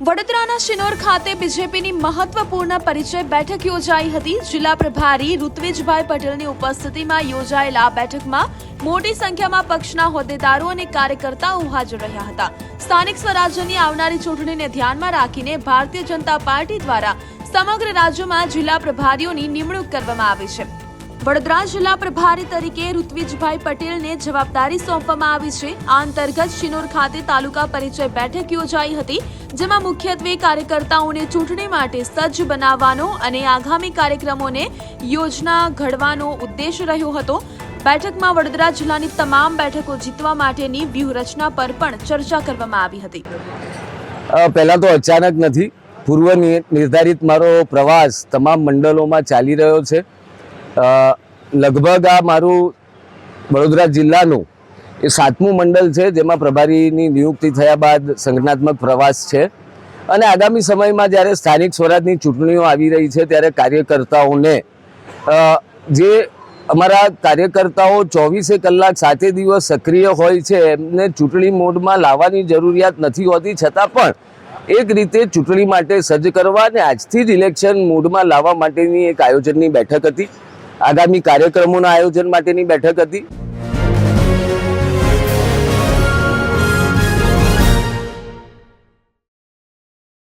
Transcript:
વડોદરાના શિનોર ખાતે બીજેપીની મહત્વપૂર્ણ પરિચય બેઠક યોજાઈ હતી। જિલ્લા પ્રભારી ઋત્વિજભાઈ પટેલની ઉપસ્થિતિમાં યોજાયેલ આ બેઠકમાં મોટી સંખ્યામાં પક્ષના હોદ્દેદારો અને કાર્યકર્તાઓ હાજર રહ્યા હતા। સ્થાનિક સ્વરાજ્યની આવનારી ચૂંટણીને ધ્યાનમાં રાખીને ભારતીય જનતા પાર્ટી દ્વારા સમગ્ર રાજ્યમાં જિલ્લા પ્રભારીઓની નિમણૂક કરવામાં આવી છે। વડોદરા જિલ્લા પ્રભારી તરીકે ઋત્વિજભાઈ પટેલને જવાબદારી સોંપવામાં આવી છે। આ અંતર્ગત શિનોર ખાતે તાલુકા પરિચય બેઠક યોજાઈ હતી, જેમાં મુખ્યત્વે કાર્યકર્તાઓને ચૂંટણી માટે સજ્જ બનાવવાનો અને આગામી કાર્યક્રમોને યોજના ઘડવાનો ઉદ્દેશ રહ્યો હતો। બેઠકમાં વડોદરા જિલ્લાની તમામ બેઠકો જીતવા માટેની વ્યૂહરચના પર પણ ચર્ચા કરવામાં આવી હતી। પહેલા તો અચાનક નથી, પૂર્વ નિર્ધારિત મારો પ્રવાસ તમામ મંડળોમાં ચાલી રહ્યો છે। લગભગ આ મારું વડોદરા જિલ્લાનું એ 7મું મંડળ છે, જેમાં પ્રભારીની નિયુક્તિ થયા બાદ સંગઠનાત્મક પ્રવાસ છે। અને આગામી સમયમાં જ્યારે સ્થાનિક સ્વરાજની ચૂંટણીઓ આવી રહી છે, ત્યારે કાર્યકર્તાઓને જે અમારા કાર્યકર્તાઓ 24 કલાક 7 દિવસ સક્રિય હોય છે, એમને ચૂંટણી મોડમાં લાવવાની જરૂરિયાત નથી હોતી, છતાં પણ એક રીતે ચૂંટણી માટે સજ્જ કરવા અને આજથી જ ઇલેક્શન મોડમાં લાવવા માટેની એક આયોજનની બેઠક હતી। આગામી કાર્યક્રમોના આયોજન માટેની બેઠક હતી।